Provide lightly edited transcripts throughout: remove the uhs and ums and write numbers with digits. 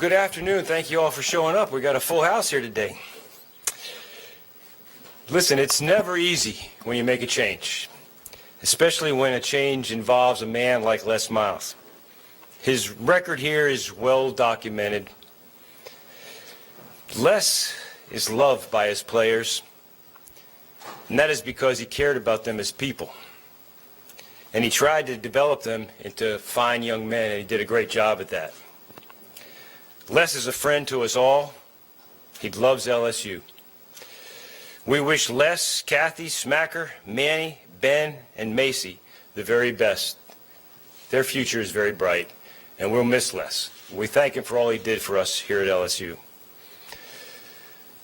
good afternoon. Thank you all for showing up. We got a full house here today. Listen, it's never easy when you make a change, especially when a change involves a man like Les Miles. His record here is well documented. Les is loved by his players, and that is because he cared about them as people. And he tried to develop them into fine young men, and he did a great job at that. Les is a friend to us all. He loves LSU. We wish Les, Kathy, Smacker, Manny, Ben, and Macy the very best. Their future is very bright, and we'll miss Les. We thank him for all he did for us here at LSU.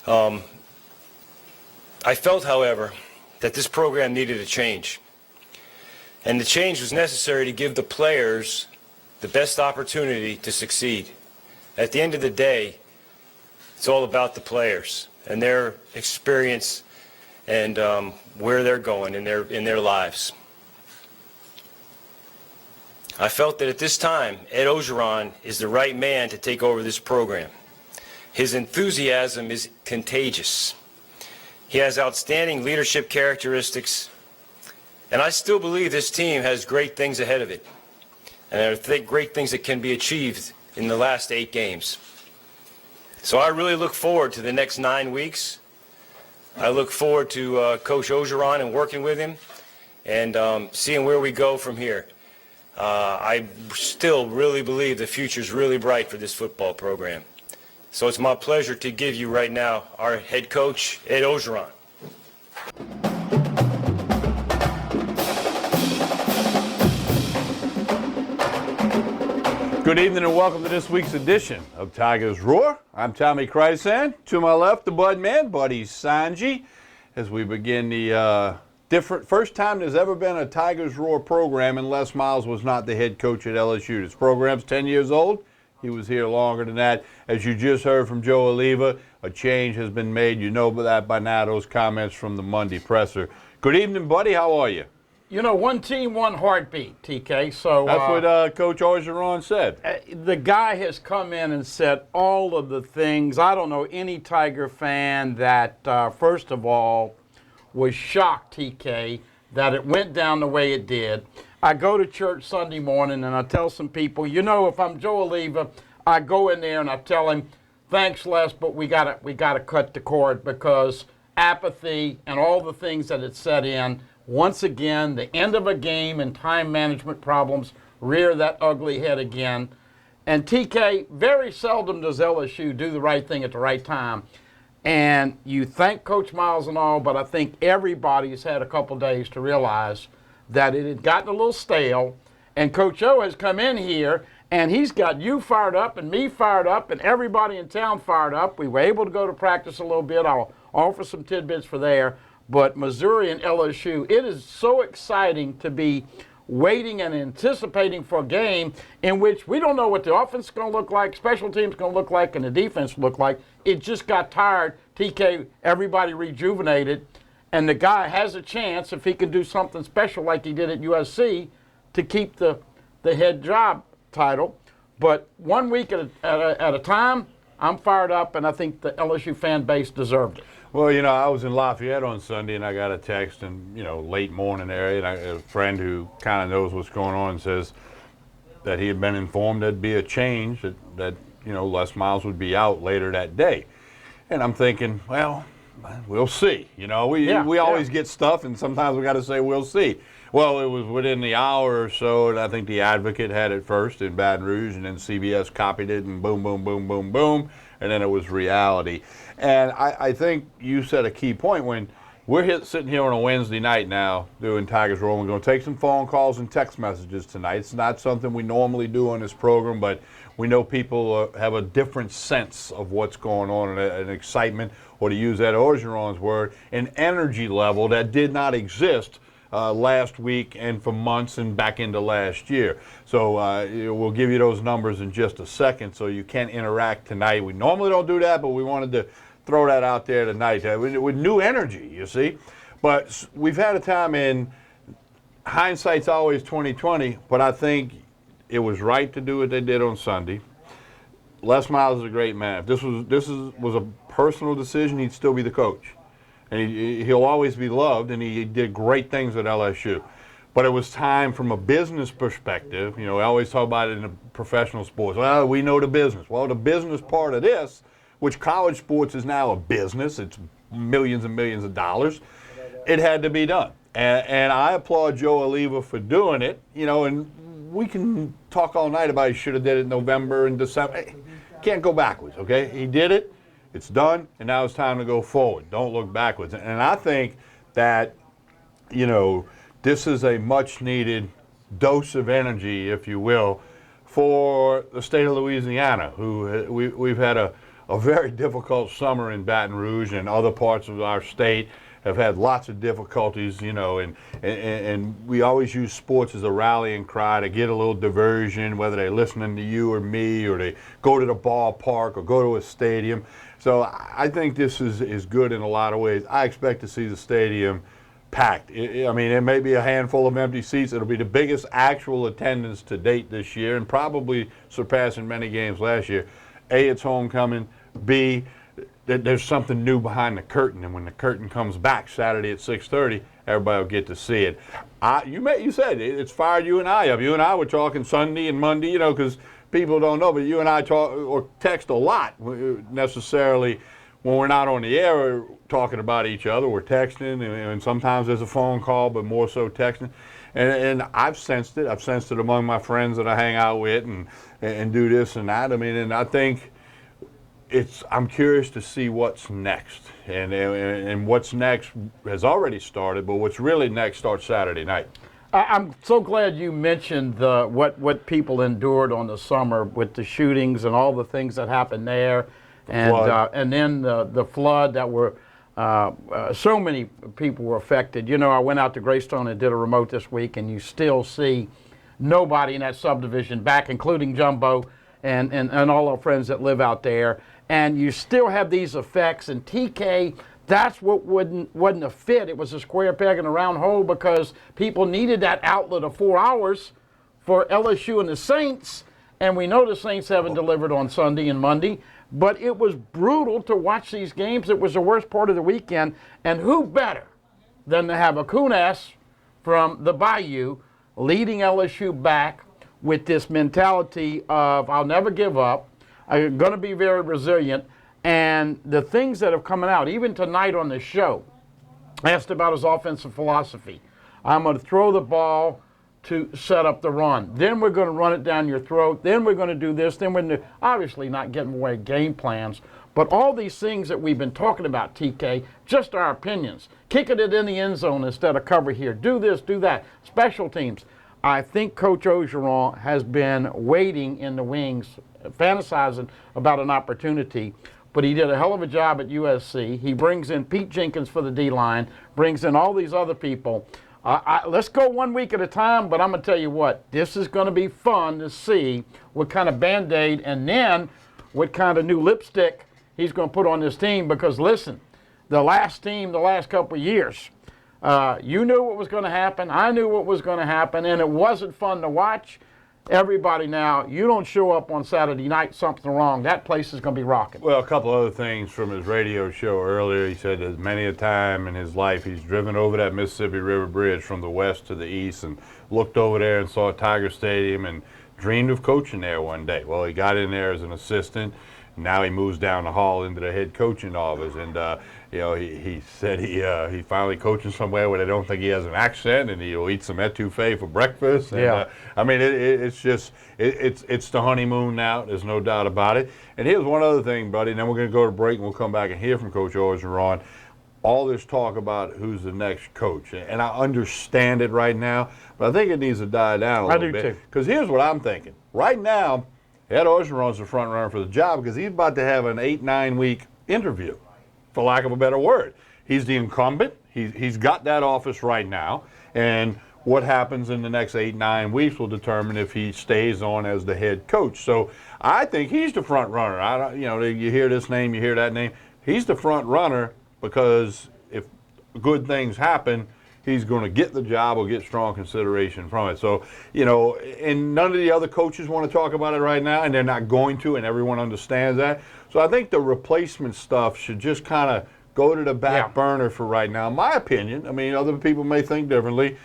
I felt, however, that this program needed a change. And the change was necessary to give the players the best opportunity to succeed. At the end of the day, it's all about the players and their experience and where they're going in their lives. I felt that at this time, Ed Orgeron is the right man to take over this program. His enthusiasm is contagious. He has outstanding leadership characteristics, and I still believe this team has great things ahead of it, and there are great things that can be achieved in the last 8 games. So I really look forward to the next 9 weeks. I look forward to Coach Orgeron and working with him and seeing where we go from here. I still really believe the future is really bright for this football program. So it's my pleasure to give you right now our head coach, Ed Orgeron. Good evening and welcome to this week's edition of Tigers Roar. I'm Tommy Krysan. To my left, the Bud Man, Buddy Sanji, as we begin the first time there's ever been a Tigers Roar program and Les Miles was not the head coach at LSU. This program's 10 years old. He was here longer than that. As you just heard from Joe Oliva, a change has been made. You know that by now, those comments from the Monday presser. Good evening, Buddy. How are you? You know, one team, one heartbeat, TK. So that's what Coach Orgeron said. The guy has come in and said all of the things. I don't know any Tiger fan that, first of all, was shocked, TK, that it went down the way it did. I go to church Sunday morning and I tell some people, you know, if I'm Joe Oliva, I go in there and I tell him, thanks, Les, but we gotta cut the cord because apathy and all the things that it set in. Once again, the end of a game and time management problems rear that ugly head again. And TK, very seldom does LSU do the right thing at the right time. And you thank Coach Miles and all, but I think everybody's had a couple days to realize that it had gotten a little stale. And Coach O has come in here, and he's got you fired up and me fired up and everybody in town fired up. We were able to go to practice a little bit. I'll offer some tidbits for there. But Missouri and LSU, it is so exciting to be waiting and anticipating for a game in which we don't know what the offense is going to look like, special teams going to look like, and the defense will look like. It just got tired. TK, everybody rejuvenated, and the guy has a chance, if he can do something special like he did at USC, to keep the head job title. But 1 week at a time, I'm fired up, and I think the LSU fan base deserved it. Well, you know, I was in Lafayette on Sunday, and I got a text in, late morning area, and a friend who kind of knows what's going on says that he had been informed there'd be a change, that Les Miles would be out later that day. And I'm thinking, well, we'll see. We always get stuff, and sometimes we got to say we'll see. Well, it was within the hour or so, and I think the Advocate had it first in Baton Rouge, and then CBS copied it, and boom, boom, boom, boom, boom, and then it was reality. And I think you said a key point when we're sitting here on a Wednesday night now doing Tigers Roar. We're going to take some phone calls and text messages tonight. It's not something we normally do on this program, but we know people have a different sense of what's going on and an excitement, or to use Ed Orgeron's word, an energy level that did not exist last week and for months and back into last year. So we'll give you those numbers in just a second so you can interact tonight. We normally don't do that, but we wanted to throw that out there tonight with new energy, you see. But we've had a time in hindsight's always 20/20, but I think it was right to do what they did on Sunday. Les Miles is a great man. If was a personal decision, he'd still be the coach, and he'll always be loved. And he did great things at LSU. But it was time from a business perspective. You know, I always talk about it in the professional sports. Well, we know the business. Well, the business part of this, which college sports is now a business, it's millions and millions of dollars, it had to be done. And I applaud Joe Oliva for doing it. You know, and we can talk all night about he should have did it in November and December. Can't go backwards, okay? He did it. It's done. And now it's time to go forward. Don't look backwards. And I think that, you know, this is a much-needed dose of energy, if you will, for the state of Louisiana, who we've had a very difficult summer in Baton Rouge, and other parts of our state have had lots of difficulties, you know, and we always use sports as a rallying cry to get a little diversion, whether they're listening to you or me, or they go to the ballpark or go to a stadium. So I think this is good in a lot of ways. I expect to see the stadium packed. I mean, it may be a handful of empty seats. It'll be the biggest actual attendance to date this year, and probably surpassing many games last year. A, it's homecoming. B, there's something new behind the curtain, and when the curtain comes back Saturday at 6:30, everybody will get to see it. You said it's fired you and I up. You and I were talking Sunday and Monday, you know, because people don't know, but you and I talk or text a lot necessarily. When we're not on the air, we're talking about each other, we're texting, and sometimes there's a phone call, but more so texting. And I've sensed it. I've sensed it among my friends that I hang out with and do this and that. I mean, and I think I'm curious to see what's next. And what's next has already started, but what's really next starts Saturday night. I'm so glad you mentioned what people endured on the summer with the shootings and all the things that happened there. And then the flood that were, so many people were affected. You know, I went out to Greystone and did a remote this week, and you still see nobody in that subdivision back, including Jumbo and all our friends that live out there. And you still have these effects. And TK, that's what wasn't a fit. It was a square peg in a round hole, because people needed that outlet of 4 hours for LSU and the Saints. And we know the Saints haven't delivered on Sunday and Monday. But it was brutal to watch these games. It was the worst part of the weekend. And who better than to have a Kunas from the Bayou leading LSU back with this mentality of, I'll never give up, I'm going to be very resilient. And the things that have come out, even tonight on the show, asked about his offensive philosophy. I'm going to throw the ball to set up the run. Then we're going to run it down your throat. Then we're going to do this. Then we're going to, obviously not getting away game plans, but all these things that we've been talking about, TK, just our opinions. Kicking it in the end zone instead of cover here. Do this, do that. Special teams. I think Coach Orgeron has been waiting in the wings, fantasizing about an opportunity, but he did a hell of a job at USC. He brings in Pete Jenkins for the D-line, brings in all these other people. Let's go 1 week at a time, but I'm going to tell you what, this is going to be fun to see what kind of Band-Aid and then what kind of new lipstick he's going to put on this team, because listen, the last team, the last couple of years, you knew what was going to happen, I knew what was going to happen, and it wasn't fun to watch. Everybody now, you don't show up on Saturday night, something's wrong. That place is going to be rocking. Well, a couple other things from his radio show earlier. He said that many a time in his life he's driven over that Mississippi River Bridge from the west to the east and looked over there and saw Tiger Stadium and dreamed of coaching there one day. Well, he got in there as an assistant. Now he moves down the hall into the head coaching office, and you know, he said he finally coaching somewhere where they don't think he has an accent, and he'll eat some etouffee for breakfast. And, Yeah. I mean, it's just it's the honeymoon now. There's no doubt about it. And here's one other thing, buddy. And then we're going to go to break, and we'll come back and hear from Coach Orgeron. All this talk about who's the next coach, and I understand it right now, but I think it needs to die down a little bit. Because here's what I'm thinking. Right now, Ed Orgeron's the front runner for the job because he's about to have an 8-9 week interview, for lack of a better word. He's the incumbent. He's got that office right now, and what happens in the next 8-9 weeks will determine if he stays on as the head coach. So I think he's the front runner. You hear this name, you hear that name. He's the front runner because if good things happen, he's going to get the job or get strong consideration from it. So, and none of the other coaches want to talk about it right now, and they're not going to, and everyone understands that. So I think the replacement stuff should just kind of go to the back burner for right now, in my opinion. I mean, other people may think differently.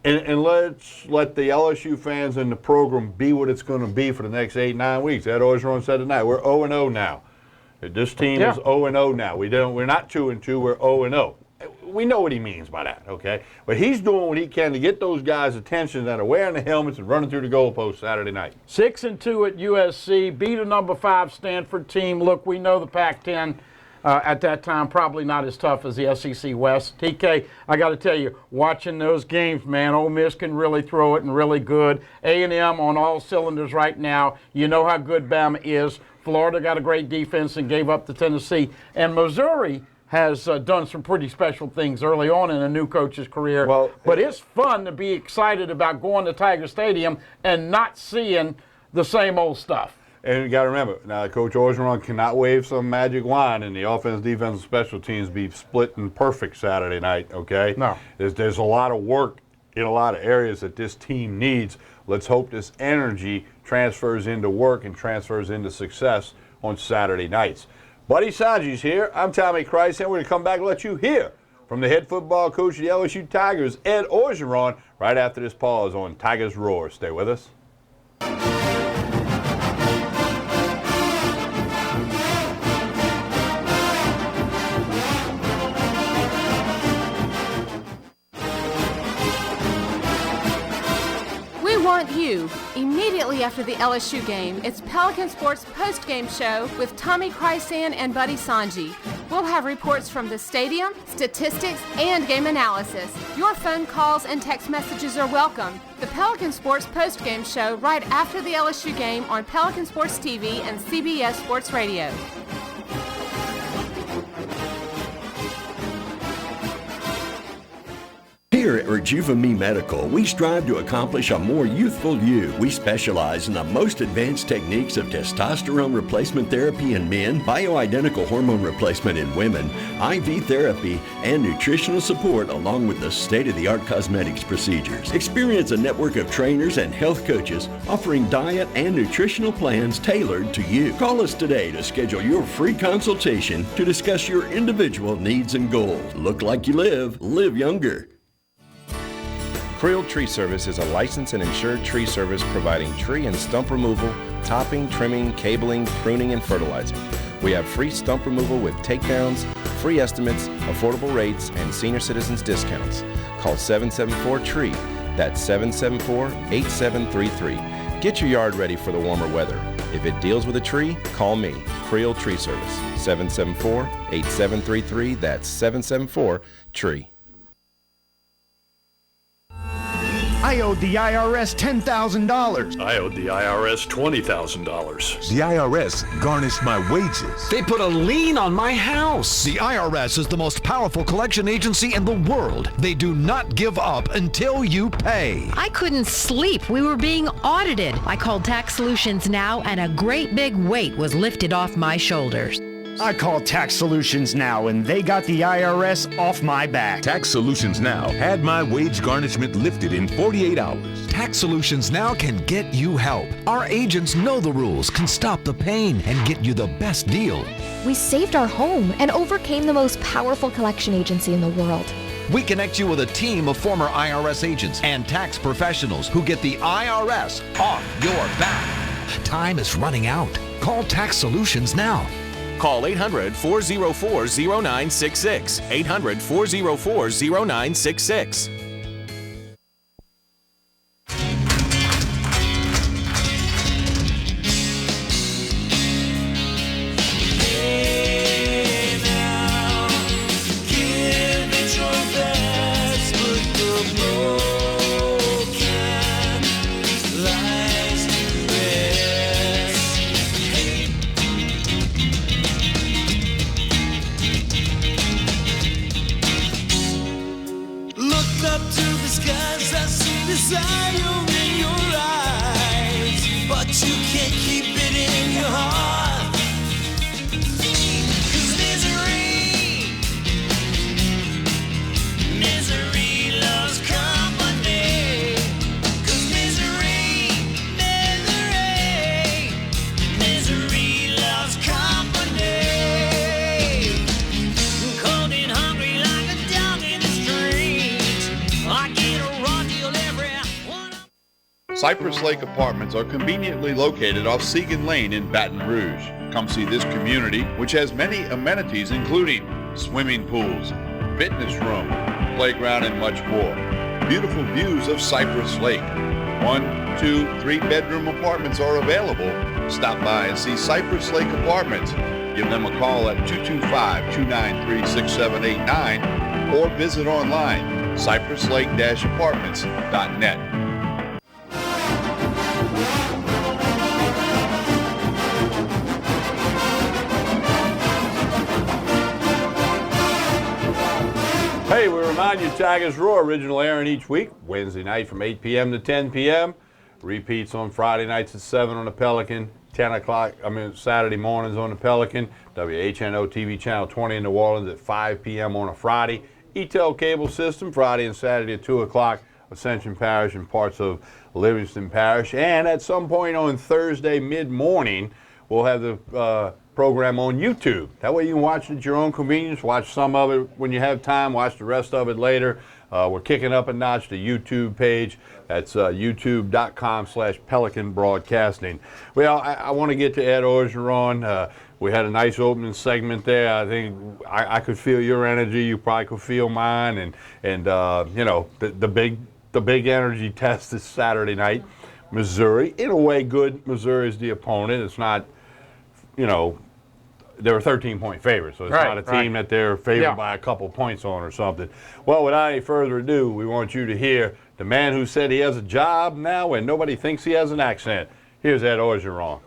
And let's let the LSU fans and the program be what it's going to be for the next 8-9 weeks. Ed Orgeron said tonight, we're 0-0 now. This team is 0-0 now. We're not 2-2, we're 0-0. We know what he means by that, okay? But he's doing what he can to get those guys' attention that are wearing the helmets and running through the goalpost Saturday night. 6-2 at USC, beat a number 5 Stanford team. Look, we know the Pac-10 at that time probably not as tough as the SEC West. TK, I got to tell you, watching those games, man, Ole Miss can really throw it and really good. A&M on all cylinders right now. You know how good Bama is. Florida got a great defense and gave up to Tennessee. And Missouri has done some pretty special things early on in a new coach's career. Well, but it's fun to be excited about going to Tiger Stadium and not seeing the same old stuff. And you got to remember, now Coach Orgeron cannot wave some magic wand and the offense, defense, and special teams be split and perfect Saturday night, okay? No. There's a lot of work in a lot of areas that this team needs. Let's hope this energy transfers into work and transfers into success on Saturday nights. Buddy Sanji's here. I'm Tommy Christ, and we're going to come back and let you hear from the head football coach of the LSU Tigers, Ed Orgeron, right after this pause on Tigers Roar. Stay with us. Want you. Immediately after the LSU game, it's Pelican Sports post-game show with Tommy Chrysan and Buddy Sanji. We'll have reports from the stadium, statistics, and game analysis. Your phone calls and text messages are welcome. The Pelican Sports post-game show right after the LSU game on Pelican Sports TV and CBS Sports Radio. Here at Rejuva-Me Medical, we strive to accomplish a more youthful you. We specialize in the most advanced techniques of testosterone replacement therapy in men, bioidentical hormone replacement in women, IV therapy, and nutritional support along with the state-of-the-art cosmetics procedures. Experience a network of trainers and health coaches offering diet and nutritional plans tailored to you. Call us today to schedule your free consultation to discuss your individual needs and goals. Look like you live younger. Creel Tree Service is a licensed and insured tree service providing tree and stump removal, topping, trimming, cabling, pruning, and fertilizing. We have free stump removal with takedowns, free estimates, affordable rates, and senior citizens discounts. Call 774-TREE. That's 774-8733. Get your yard ready for the warmer weather. If it deals with a tree, call me, Creel Tree Service, 774-8733. That's 774-TREE. I owed the IRS $10,000. I owed the IRS $20,000. The IRS garnished my wages. They put a lien on my house. The IRS is the most powerful collection agency in the world. They do not give up until you pay. I couldn't sleep. We were being audited. I called Tax Solutions Now, and a great big weight was lifted off my shoulders. I called Tax Solutions Now, and they got the IRS off my back. Tax Solutions Now had my wage garnishment lifted in 48 hours. Tax Solutions Now can get you help. Our agents know the rules, can stop the pain, and get you the best deal. We saved our home and overcame the most powerful collection agency in the world. We connect you with a team of former IRS agents and tax professionals who get the IRS off your back. Time is running out. Call Tax Solutions Now. Call 800-404-0966. 800-404-0966. Cypress Lake Apartments are conveniently located off Segan Lane in Baton Rouge. Come see this community, which has many amenities including swimming pools, fitness room, playground, and much more. Beautiful views of Cypress Lake. 1, 2, 3-bedroom apartments are available. Stop by and see Cypress Lake Apartments. Give them a call at 225-293-6789 or visit online, cypresslake-apartments.net. Hey, we remind you, Tigers Roar, original airing each week, Wednesday night from 8 p.m. to 10 p.m. Repeats on Friday nights at 7 on the Pelican, Saturday mornings on the Pelican, WHNO TV Channel 20 in New Orleans at 5 p.m. on a Friday, ETEL cable system, Friday and Saturday at 2 o'clock, Ascension Parish and parts of Livingston Parish. And at some point on Thursday mid-morning, we'll have the program on YouTube. That way you can watch it at your own convenience, watch some of it when you have time, watch the rest of it later. We're kicking up a notch the YouTube page. That's youtube.com/Pelican Broadcasting. Well, I want to get to Ed Orgeron. We had a nice opening segment there. I think I could feel your energy. You probably could feel mine. And you know, the big energy test is Saturday night. Missouri, in a way, good. Missouri is the opponent. It's not, you know, they're a 13-point favorite, so it's not a team that they're favored by a couple points on or something. Well, without any further ado, we want you to hear the man who said he has a job now and nobody thinks he has an accent. Here's Ed Orgeron.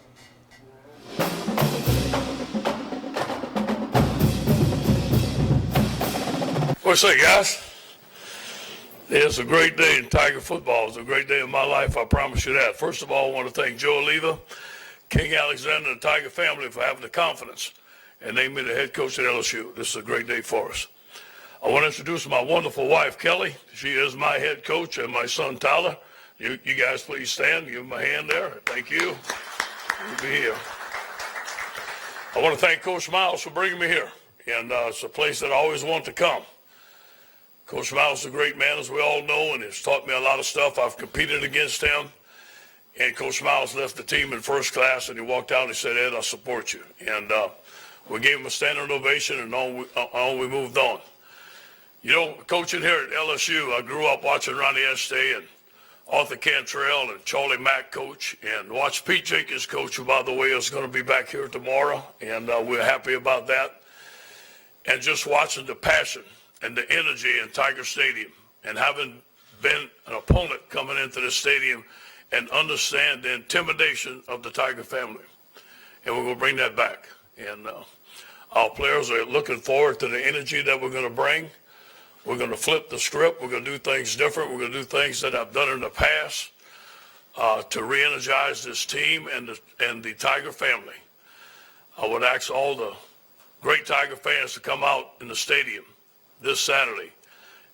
What's up, guys? It's a great day in Tiger football. It's a great day in my life, I promise you that. First of all, I want to thank Joe Oliva, King Alexander, and the Tiger family for having the confidence and naming me the head coach at LSU. This is a great day for us. I want to introduce my wonderful wife, Kelly. She is my head coach, and my son, Tyler. You guys please stand. Give them a hand there. Thank you. You'll be here. I want to thank Coach Miles for bringing me here. And it's a place that I always want to come. Coach Miles is a great man, as we all know, and has taught me a lot of stuff. I've competed against him. And Coach Miles left the team in first class, and he walked out and he said, Ed, I support you. And we gave him a standing ovation, and on we moved on. You know, coaching here at LSU, I grew up watching Ronnie Estee and Arthur Cantrell and Charlie Mack coach, and watched Pete Jenkins coach, who, by the way, is going to be back here tomorrow, and we're happy about that. And just watching the passion and the energy in Tiger Stadium, and having been an opponent coming into the stadium, and understand the intimidation of the Tiger family. And we're going to bring that back. And our players are looking forward to the energy that we're going to bring. We're going to flip the script. We're going to do things different. We're going to do things that I've done in the past to re-energize this team and the Tiger family. I would ask all the great Tiger fans to come out in the stadium this Saturday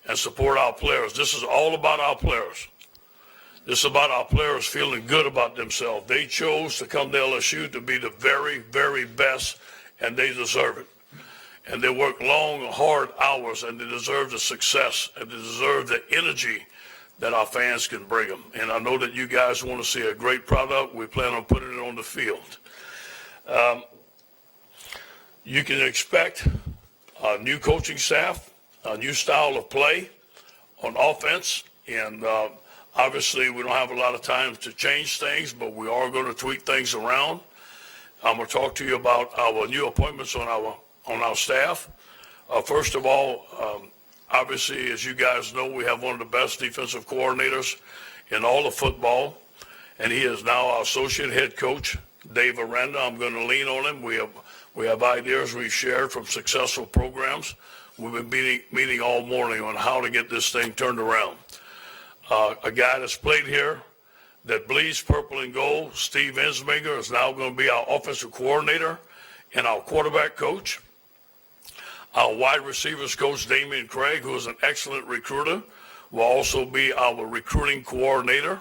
and support our players. This is all about our players. This is about our players feeling good about themselves. They chose to come to LSU to be the very, very best, and they deserve it. And they work long, hard hours, and they deserve the success, and they deserve the energy that our fans can bring them. And I know that you guys want to see a great product. We plan on putting it on the field. You can expect a new coaching staff, a new style of play on offense, and obviously we don't have a lot of time to change things, but we are going to tweak things around. I'm going to talk to you about our new appointments on our staff. First of all, obviously, as you guys know, we have one of the best defensive coordinators in all of football, and he is now our associate head coach, Dave Aranda. I'm going to lean on him. We have ideas we've shared from successful programs. We've been meeting all morning on how to get this thing turned around. A guy that's played here that bleeds purple and gold, Steve Ensminger, is now going to be our offensive coordinator and our quarterback coach. Our wide receivers coach, Damian Craig, who is an excellent recruiter, will also be our recruiting coordinator.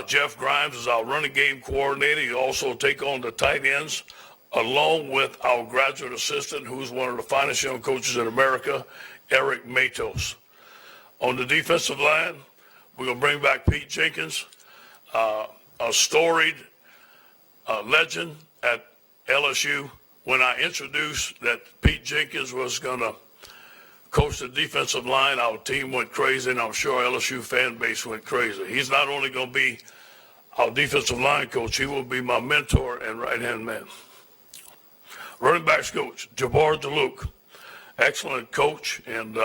Jeff Grimes is our running game coordinator. He'll also take on the tight ends, along with our graduate assistant, who's one of the finest young coaches in America, Eric Matos. On the defensive line, we're going to bring back Pete Jenkins. a storied legend at LSU. When I introduced that Pete Jenkins was going to coach the defensive line, our team went crazy, and I'm sure LSU fan base went crazy. He's not only going to be our defensive line coach, he will be my mentor and right-hand man. Running backs coach, Jabbar DeLuke, excellent coach and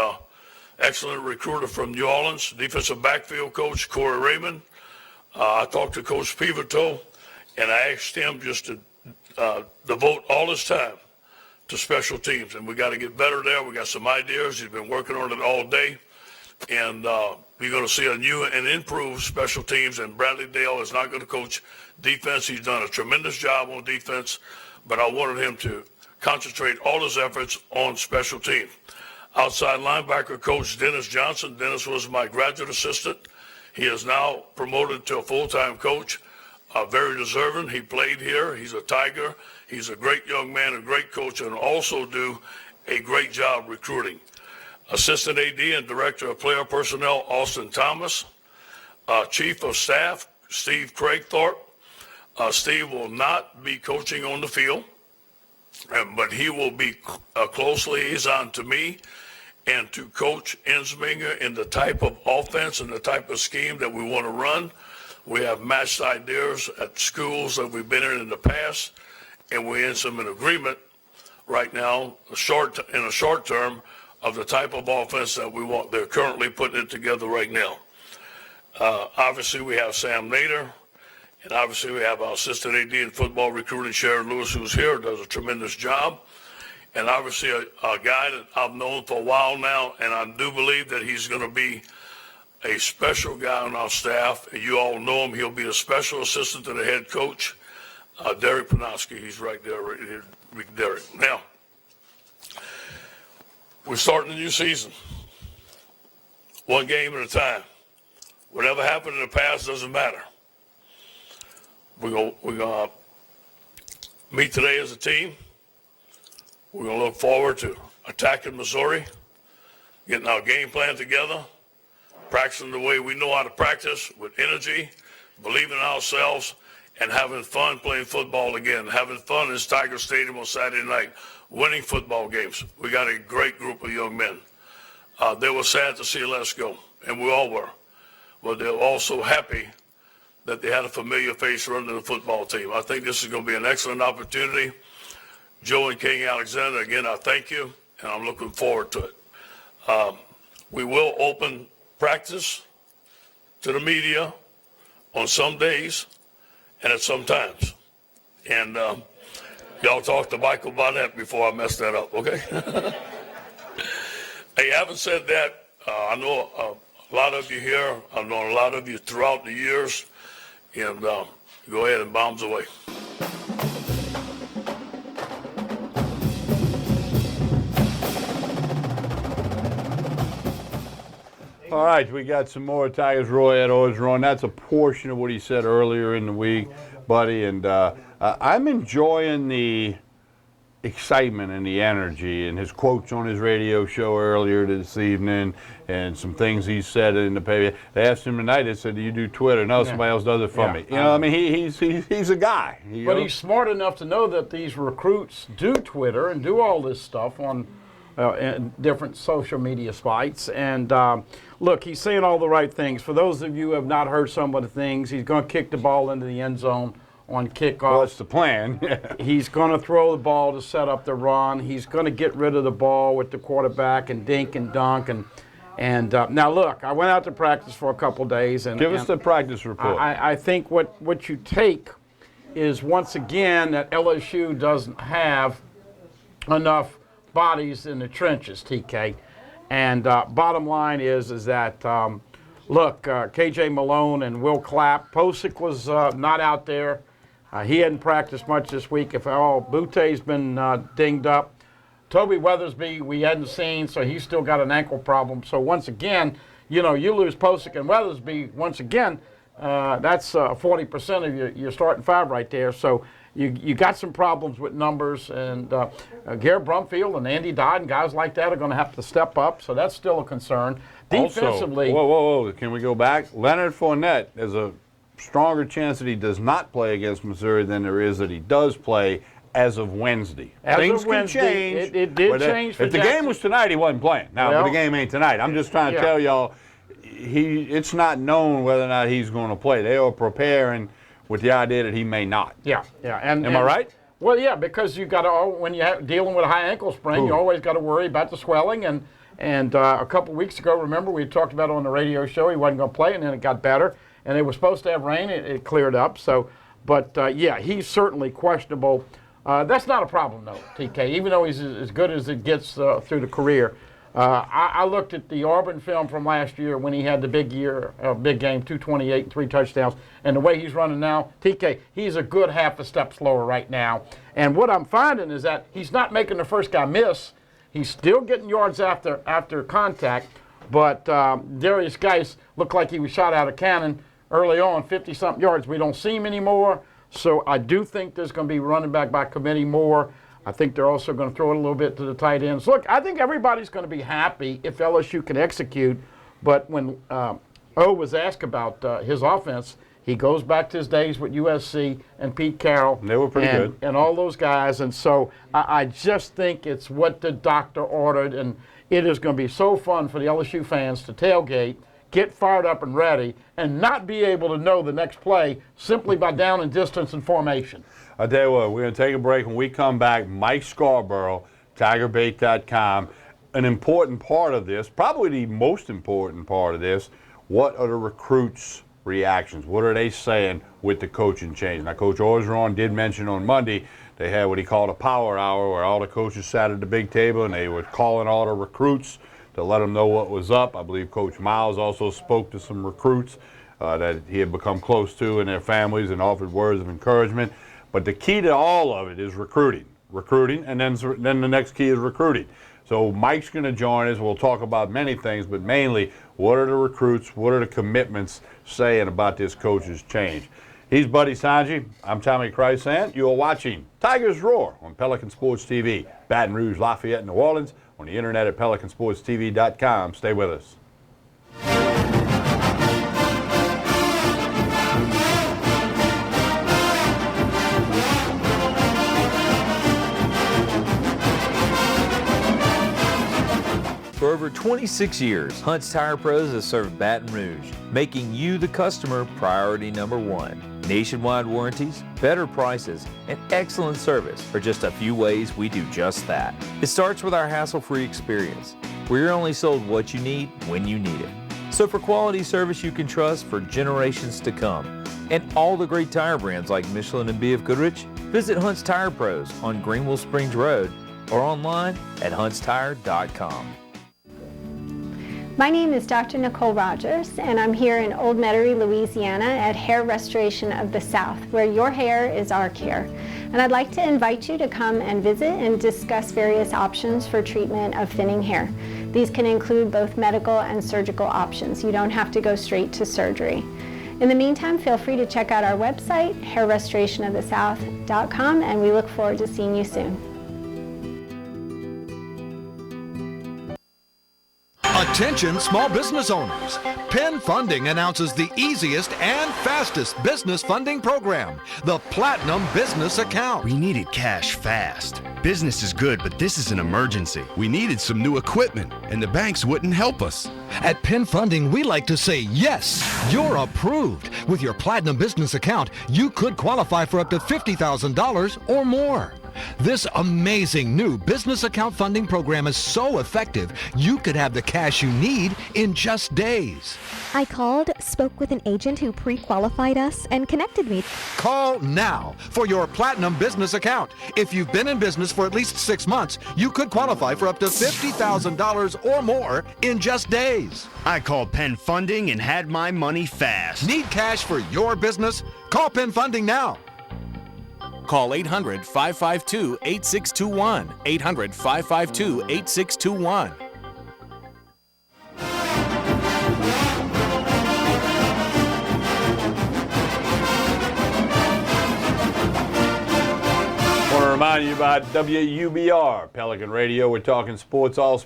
excellent recruiter from New Orleans. Defensive backfield coach, Corey Raymond. I talked to Coach Pivotal, and I asked him just to devote all his time to special teams, and we got to get better there. We got some ideas. He's been working on it all day, and you're going to see a new and improved special teams, and Bradley Dale is not going to coach defense. He's done a tremendous job on defense, but I wanted him to concentrate all his efforts on special teams. Outside linebacker coach Dennis Johnson. Dennis was my graduate assistant. He is now promoted to a full-time coach. Very deserving. He played here. He's a Tiger. He's a great young man, a great coach, and also do a great job recruiting. Assistant AD and Director of Player Personnel, Austin Thomas. Chief of Staff, Steve Craigthorpe. Steve will not be coaching on the field, but he will be a close liaison to me and to Coach Ensminger in the type of offense and the type of scheme that we want to run. We have matched ideas at schools that we've been in the past, and we're in some agreement right now, in a short term, of the type of offense that we want. They're currently putting it together right now. Obviously, we have Sam Nader, and obviously we have our assistant AD in football recruiting, Sharon Lewis, who's here, does a tremendous job. And obviously a guy that I've known for a while now, and I do believe that he's going to be a special guy on our staff. You all know him. He'll be a special assistant to the head coach, Derek Panofsky. He's right there, right here, Derek. Now, we're starting a new season, one game at a time. Whatever happened in the past doesn't matter. We're gonna meet today as a team. We're gonna look forward to attacking Missouri, getting our game plan together, practicing the way we know how to practice, with energy, believing in ourselves, and having fun playing football again, having fun in Tiger Stadium on Saturday night, winning football games. We got a great group of young men. They were sad to see us go, and we all were. But they were also happy that they had a familiar face running the football team. I think this is going to be an excellent opportunity. Joe and King Alexander, again, I thank you, and I'm looking forward to it. We will open practice to the media on some days and at some times. And y'all talk to Michael about that before I mess that up, okay? Hey, having said that, I know a lot of you here. I've known a lot of you throughout the years. And go ahead and bombs away. All right, we got some more Tigers. Roy Ed Orgeron. That's a portion of what he said earlier in the week, buddy. And I'm enjoying the excitement and the energy and his quotes on his radio show earlier this evening and some things he said in the paper. They asked him tonight, they said, do you do Twitter? No, somebody else does it for me. You know, I mean, he's a guy. But he's smart enough to know that these recruits do Twitter and do all this stuff on different social media sites. And look, he's saying all the right things. For those of you who have not heard some of the things, he's going to kick the ball into the end zone on kickoff. Well, that's the plan. He's going to throw the ball to set up the run. He's going to get rid of the ball with the quarterback and dink and dunk. And now, look, I went out to practice for a couple days. And give us the practice report. I think what you take is, once again, that LSU doesn't have enough bodies in the trenches, TK. And bottom line is that, look, KJ Malone and Will Clapp, Posick was not out there. He hadn't practiced much this week. If all, Butte's been dinged up. Toby Weathersby we hadn't seen, so he's still got an ankle problem. So once again, you know, you lose Posick and Weathersby once again. That's 40% of your starting five right there. So you got some problems with numbers, and Garrett Brumfield and Andy Dodd and guys like that are going to have to step up. So that's still a concern. Defensively, also, whoa, can we go back? Leonard Fournette is a stronger chance that he does not play against Missouri than there is that he does play as of Wednesday. Things can change. It did change for If the game was tonight, he wasn't playing. Now, but the game ain't tonight. I'm just trying to tell y'all, it's not known whether or not he's going to play. They are preparing with the idea that he may not. Yeah. Am I right? Well, yeah, because you got to, when you're dealing with a high ankle sprain, you always got to worry about the swelling. And a couple weeks ago, remember, we talked about it on the radio show, he wasn't going to play, and then it got better. And they were supposed to have rain. It cleared up. So, but yeah, he's certainly questionable. That's not a problem, though, TK, even though he's as good as it gets through the career. I looked at the Auburn film from last year when he had the big game, 228 and 3 touchdowns, and the way he's running now, TK, he's a good half a step slower right now. And what I'm finding is that he's not making the first guy miss. He's still getting yards after contact, but Darius Geis looked like he was shot out of cannon early on, 50-something yards. We don't see him anymore. So I do think there's going to be running back by committee more. I think they're also going to throw it a little bit to the tight ends. Look, I think everybody's going to be happy if LSU can execute. But when O was asked about his offense, he goes back to his days with USC and Pete Carroll. They were pretty good. And all those guys. And so I just think it's what the doctor ordered. And it is going to be so fun for the LSU fans to tailgate, get fired up and ready, and not be able to know the next play simply by down and distance and formation. I'll tell you what, we're going to take a break. When we come back, Mike Scarborough, TigerBait.com. An important part of this, probably the most important part of this, what are the recruits' reactions? What are they saying with the coaching change? Now, Coach Orgeron did mention on Monday they had what he called a power hour where all the coaches sat at the big table and they were calling all the recruits to let them know what was up. I believe Coach Miles also spoke to some recruits that he had become close to and their families and offered words of encouragement. But the key to all of it is recruiting, and then the next key is recruiting. So Mike's going to join us. We'll talk about many things, but mainly what are the recruits, what are the commitments saying about this coach's change. He's Buddy Sanji. I'm Tommy Chrysant. You are watching Tigers Roar on Pelican Sports TV, Baton Rouge, Lafayette, New Orleans, on the internet at PelicanSportsTV.com. Stay with us. For over 26 years, Hunt's Tire Pros has served Baton Rouge, making you the customer priority number one. Nationwide warranties, better prices, and excellent service are just a few ways we do just that. It starts with our hassle-free experience, where you're only sold what you need when you need it. So for quality service you can trust for generations to come, and all the great tire brands like Michelin and B.F. Goodrich, visit Hunt's Tire Pros on Greenville Springs Road or online at huntstire.com. My name is Dr. Nicole Rogers, and I'm here in Old Metairie, Louisiana at Hair Restoration of the South, where your hair is our care. And I'd like to invite you to come and visit and discuss various options for treatment of thinning hair. These can include both medical and surgical options. You don't have to go straight to surgery. In the meantime, feel free to check out our website, hairrestorationofthesouth.com, and we look forward to seeing you soon. Attention small business owners. Penn Funding announces the easiest and fastest business funding program, the Platinum Business Account. We needed cash fast. Business is good, but this is an emergency. We needed some new equipment, and the banks wouldn't help us. At Penn Funding, we like to say, yes, you're approved. With your Platinum Business Account, you could qualify for up to $50,000 or more. This amazing new business account funding program is so effective, you could have the cash you need in just days. I called, spoke with an agent who pre-qualified us, and connected me. Call now for your Platinum Business Account. If you've been in business for at least 6 months, you could qualify for up to $50,000 or more in just days. I called Penn Funding and had my money fast. Need cash for your business? Call Penn Funding now. Call 800-552-8621. 800-552-8621. remind you about WUBR, Pelican Radio. We're talking sports all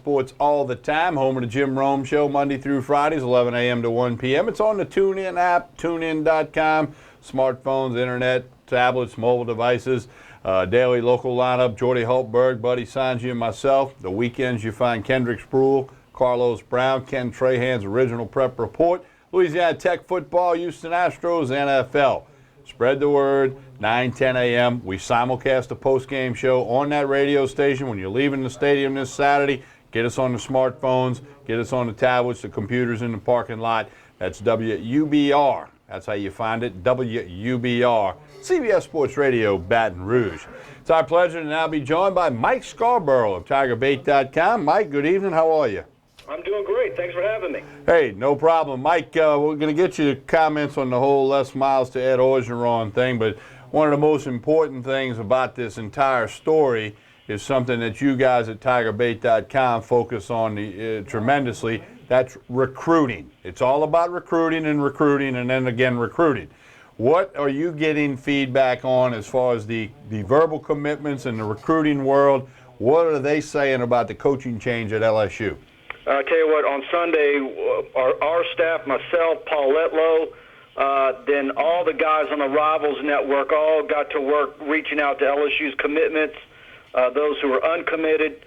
the time. Home of the Jim Rome Show, Monday through Fridays, 11 a.m. to 1 p.m. It's on the TuneIn app, tunein.com, smartphones, internet, tablets, mobile devices. Daily local lineup, Jordy Hultberg, Buddy Sanji, and myself. The weekends you find Kendrick Sproul, Carlos Brown, Ken Trahan's Original Prep Report, Louisiana Tech football, Houston Astros, NFL. Spread the word, 9, 10 a.m. We simulcast a post-game show on that radio station. When you're leaving the stadium this Saturday, get us on the smartphones, get us on the tablets, the computers in the parking lot. That's WUBR. That's how you find it, WUBR, CBS Sports Radio, Baton Rouge. It's our pleasure to now be joined by Mike Scarborough of TigerBait.com. Mike, good evening. How are you? I'm doing great. Thanks for having me. Hey, no problem. Mike, we're going to get you comments on the whole Les Miles to Ed Orgeron thing, but one of the most important things about this entire story is something that you guys at TigerBait.com focus on tremendously. That's recruiting. It's all about recruiting and then again recruiting. What are you getting feedback on as far as the verbal commitments in the recruiting world? What are they saying about the coaching change at LSU? I'll tell you what, on Sunday, our staff, myself, Paul Letlow, then all the guys on the Rivals Network all got to work reaching out to LSU's commitments, those who were uncommitted,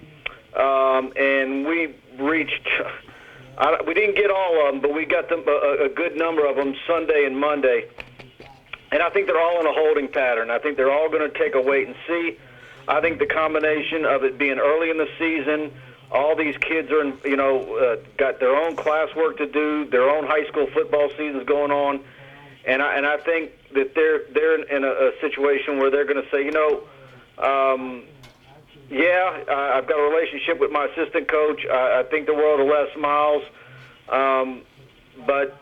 and we reached, we didn't get all of them, but we got them a good number of them Sunday and Monday. And I think they're all in a holding pattern. I think they're all going to take a wait and see. I think the combination of it being early in the season, all these kids are, got their own classwork to do, their own high school football seasons going on, and I think that they're in a situation where they're going to say, I've got a relationship with my assistant coach. I think the world of Les Miles, but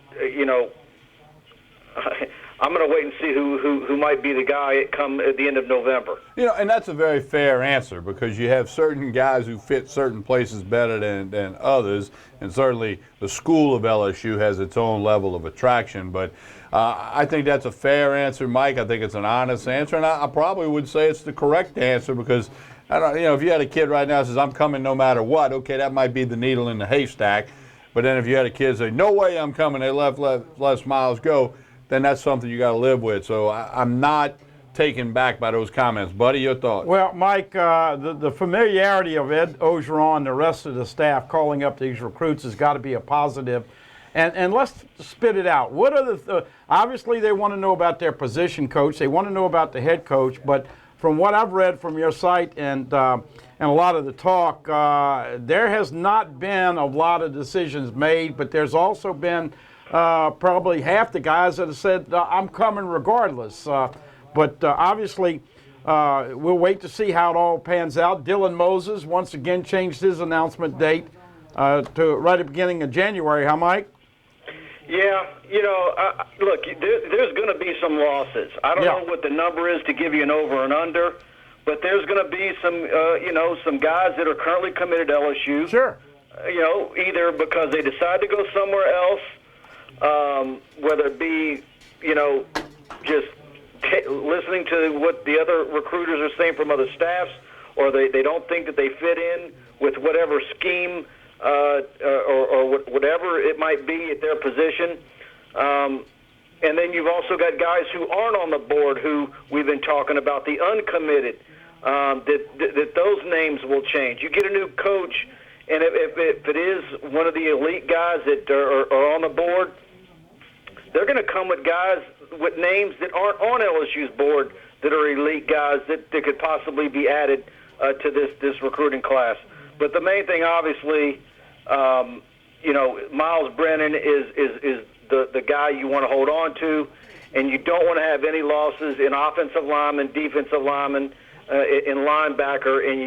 I'm going to wait and see who might be the guy come at the end of November. And that's a very fair answer because you have certain guys who fit certain places better than others, and certainly the school of LSU has its own level of attraction. But I think that's a fair answer, Mike. I think it's an honest answer, and I probably would say it's the correct answer because, if you had a kid right now who says, I'm coming no matter what, okay, that might be the needle in the haystack. But then if you had a kid say, no way I'm coming, they let Les Miles go, then that's something you got to live with. So I'm not taken back by those comments. Buddy, your thoughts? Well, Mike, the familiarity of Ed Orgeron and the rest of the staff calling up these recruits has got to be a positive. And let's spit it out. What are obviously they want to know about their position coach. They want to know about the head coach. But from what I've read from your site and a lot of the talk, there has not been a lot of decisions made, but there's also been probably half the guys that have said, I'm coming regardless. But obviously, we'll wait to see how it all pans out. Dylan Moses once again changed his announcement date to right at the beginning of January. Huh, Mike? Yeah, look, there's going to be some losses. I don't know what the number is to give you an over and under, but there's going to be some, some guys that are currently committed to LSU. Sure. Either because they decide to go somewhere else, whether it be, just listening to what the other recruiters are saying from other staffs, or they don't think that they fit in with whatever scheme or whatever it might be at their position. And then you've also got guys who aren't on the board who we've been talking about, the uncommitted, that those names will change. You get a new coach, and if it is one of the elite guys that are on the board, they're going to come with guys with names that aren't on LSU's board that are elite guys that could possibly be added to this recruiting class. But the main thing, obviously, Miles Brennan is the guy you want to hold on to, and you don't want to have any losses in offensive lineman, defensive lineman, in linebacker, and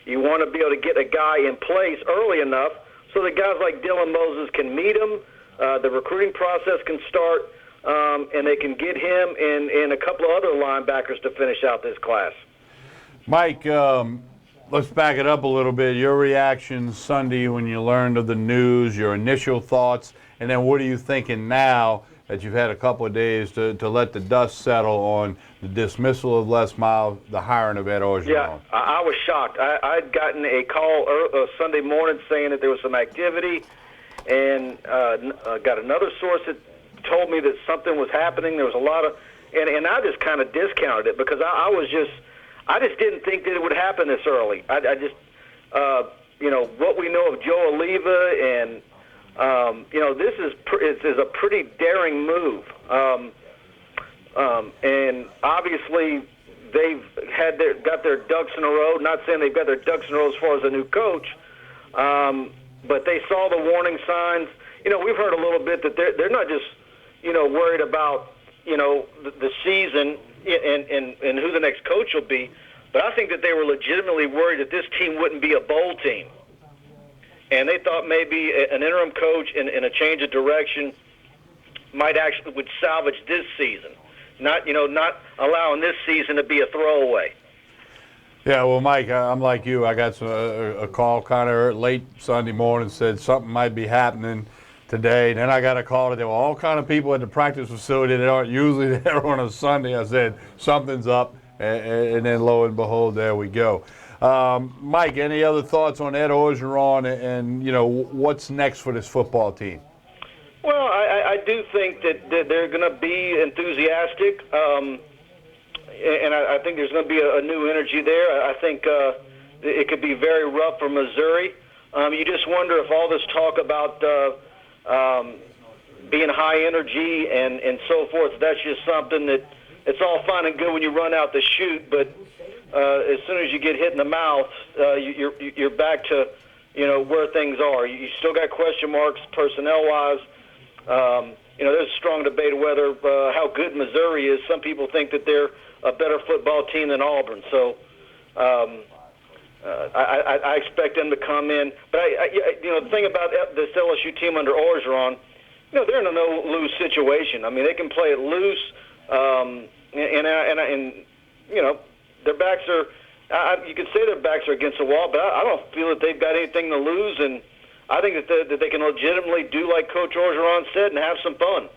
you want to be able to get a guy in place early enough so that guys like Dylan Moses can meet him, the recruiting process can start, and they can get him and a couple of other linebackers to finish out this class. Mike, let's back it up a little bit. Your reaction Sunday when you learned of the news, your initial thoughts, and then what are you thinking now that you've had a couple of days to let the dust settle on the dismissal of Les Miles, the hiring of Ed Orgeron? Yeah, I was shocked. I'd gotten a call Sunday morning saying that there was some activity, and got another source that told me that something was happening. There was a lot of, and I just kind of discounted it because I just didn't think that it would happen this early. I just, what we know of Joe Oliva, and this is a pretty daring move. And obviously they've got their ducks in a row. Not saying they've got their ducks in a row as far as a new coach, but they saw the warning signs. We've heard a little bit that they're not just worried about the season and who the next coach will be, but I think that they were legitimately worried that this team wouldn't be a bowl team, and they thought maybe an interim coach and a change of direction would salvage this season. Not allowing this season to be a throwaway. Yeah, well, Mike, I'm like you. I got a call kind of late Sunday morning, said something might be happening today. Then I got a call today. Well, all kind of people at the practice facility that aren't usually there on a Sunday. I said, something's up, and then lo and behold, there we go. Mike, any other thoughts on Ed Orgeron and what's next for this football team? Well, I do think that they're going to be enthusiastic, and I think there's going to be a new energy there. I think it could be very rough for Missouri. You just wonder if all this talk about being high energy and so forth, that's just something that it's all fine and good when you run out the chute, but as soon as you get hit in the mouth, you're back to where things are. You still got question marks personnel-wise. There's a strong debate whether how good Missouri is. Some people think that they're a better football team than Auburn. So I expect them to come in. But the thing about this LSU team under Orgeron, they're in a no-lose situation. I mean, they can play it loose, and their backs are. You could say their backs are against the wall, but I don't feel that they've got anything to lose, and I think that they can legitimately do like Coach Orgeron said and have some fun.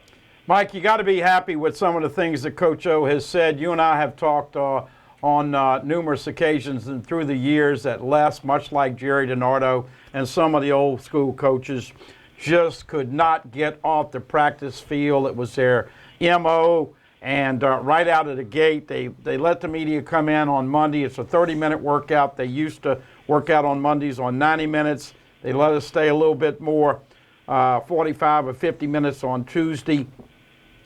Mike, you got to be happy with some of the things that Coach O has said. You and I have talked on numerous occasions and through the years that Les, much like Jerry DiNardo and some of the old school coaches, just could not get off the practice field. It was their MO, and right out of the gate, they let the media come in on Monday. It's a 30-minute workout. They used to work out on Mondays on 90 minutes. They let us stay a little bit more, 45 or 50 minutes on Tuesday.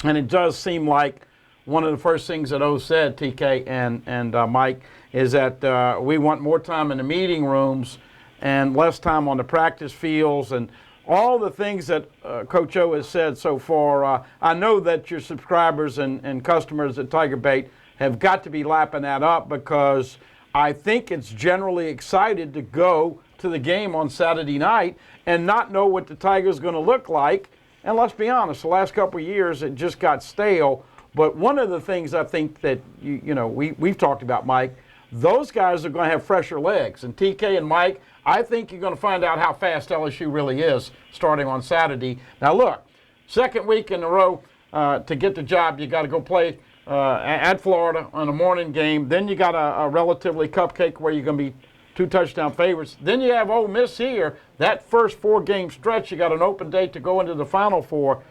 And it does seem like one of the first things that O said, TK and Mike, is that we want more time in the meeting rooms and less time on the practice fields and all the things that Coach O has said so far. I know that your subscribers and customers at Tiger Bait have got to be lapping that up, because I think it's generally excited to go to the game on Saturday night and not know what the Tiger's going to look like. And let's be honest, the last couple of years it just got stale. But one of the things I think that we've talked about, Mike, those guys are going to have fresher legs. And TK and Mike, I think you're going to find out how fast LSU really is starting on Saturday. Now look, second week in a row to get the job, you got to go play at Florida on a morning game. Then you got a relatively cupcake where you're going to be 2 touchdown favorites. Then you have Ole Miss here. That first 4-game stretch, you got an open date to go into the Final Four.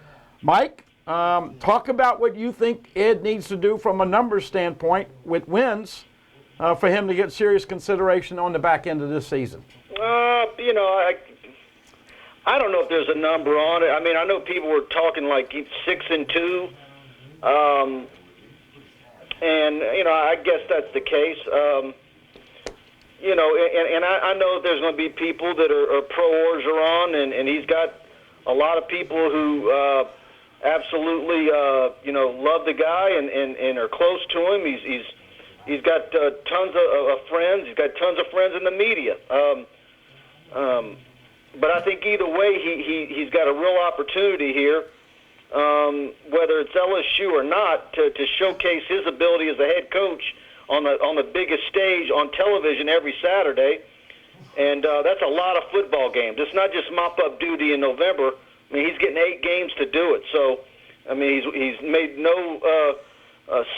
Mike, talk about what you think Ed needs to do from a numbers standpoint with wins for him to get serious consideration on the back end of this season. I don't know if there's a number on it. I mean, I know people were talking like 6-2, and I guess that's the case. And I know there's going to be people that are pro Orgeron, and he's got a lot of people who absolutely love the guy and are close to him. He's got tons of friends. He's got tons of friends in the media. But I think either way, he's got a real opportunity here, whether it's LSU or not, to showcase his ability as a head coach on the biggest stage on television every Saturday. And that's a lot of football games. It's not just mop-up duty in November. I mean, he's getting 8 games to do it. So I mean, he's made no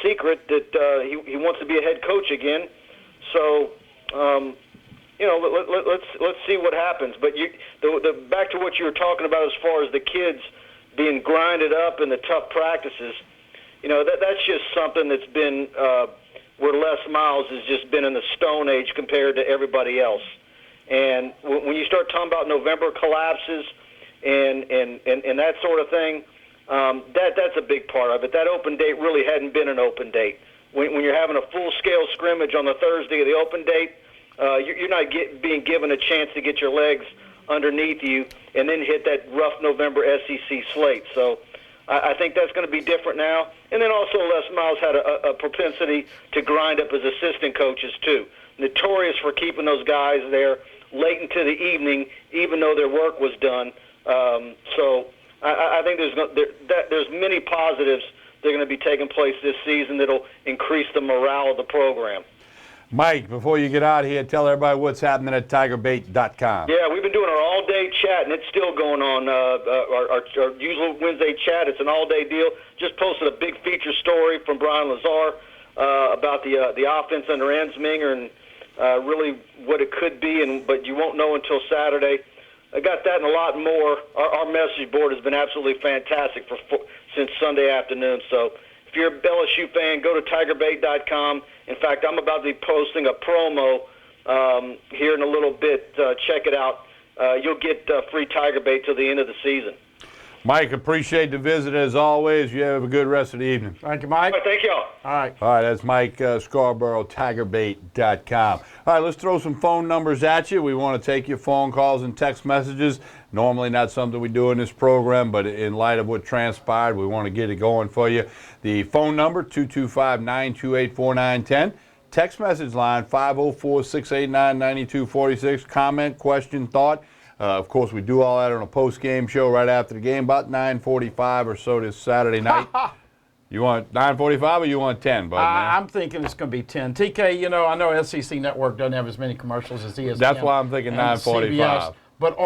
secret that he wants to be a head coach again. So, let's see what happens. But back to what you were talking about as far as the kids being grinded up in the tough practices, that's just something that's been where Les Miles has just been in the Stone Age compared to everybody else. And when you start talking about November collapses and that sort of thing, that's a big part of it. That open date really hadn't been an open date. When you're having a full-scale scrimmage on the Thursday of the open date, you're not being given a chance to get your legs underneath you and then hit that rough November SEC slate. So I think that's going to be different now. And then also Les Miles had a propensity to grind up his assistant coaches too. Notorious for keeping those guys there late into the evening, even though their work was done. So I think there's many positives that are going to be taking place this season that'll increase the morale of the program. Mike, before you get out of here, tell everybody what's happening at tigerbait.com. Yeah, we've been doing our all-day chat, and it's still going on. Our usual Wednesday chat, it's an all-day deal. Just posted a big feature story from Brian Lazar about the offense under Ensminger and really what it could be, but you won't know until Saturday. I got that and a lot more. Our message board has been absolutely fantastic since Sunday afternoon. So if you're a LSU fan, go to tigerbait.com. In fact, I'm about to be posting a promo here in a little bit. Check it out. You'll get free Tiger Bait till the end of the season. Mike, appreciate the visit as always. You have a good rest of the evening. Thank you, Mike. All right, thank y'all. All right. All right, that's Mike Scarborough, tigerbait.com. All right, let's throw some phone numbers at you. We want to take your phone calls and text messages. Normally not something we do in this program, but in light of what transpired, we want to get it going for you. The phone number, 225-928-4910. Text message line, 504-689-9246. Comment, question, thought. Of course, we do all that on a post-game show right after the game, about 9:45 or so this Saturday night. You want 9:45 or you want 10, bud? I'm thinking it's going to be 10. TK, I know SEC Network doesn't have as many commercials as ESPN. That's why I'm thinking 9:45. But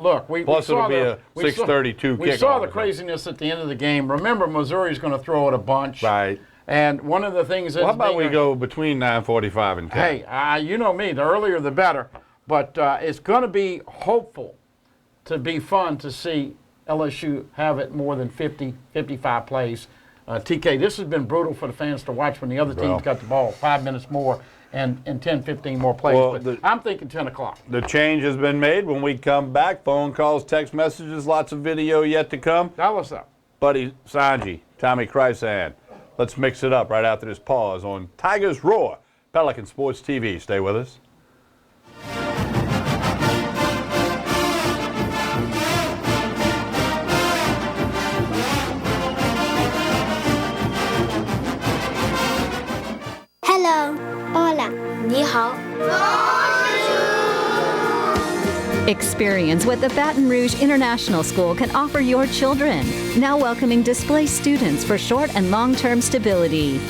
look, Plus it'll be a 6:32 kickoff. We saw the craziness at the end of the game. Remember, Missouri's going to throw it a bunch. Right. And one of the things is... How about we go between 9:45 and 10? Hey, you know me. The earlier the better. But it's going to be hopeful to be fun to see LSU have it more than 50, 55 plays. TK, this has been brutal for the fans to watch when the other teams got the ball 5 minutes more and 10, 15 more plays. Well, but I'm thinking 10 o'clock. The change has been made. When we come back, phone calls, text messages, lots of video yet to come. Tell us that. Buddy Sanji, Tommy Chrysan. Let's mix it up right after this pause on Tigers Roar, Pelican Sports TV. Stay with us. Hello. Hola. 你好. Experience what the Baton Rouge International School can offer your children. Now welcoming displaced students for short and long-term stability.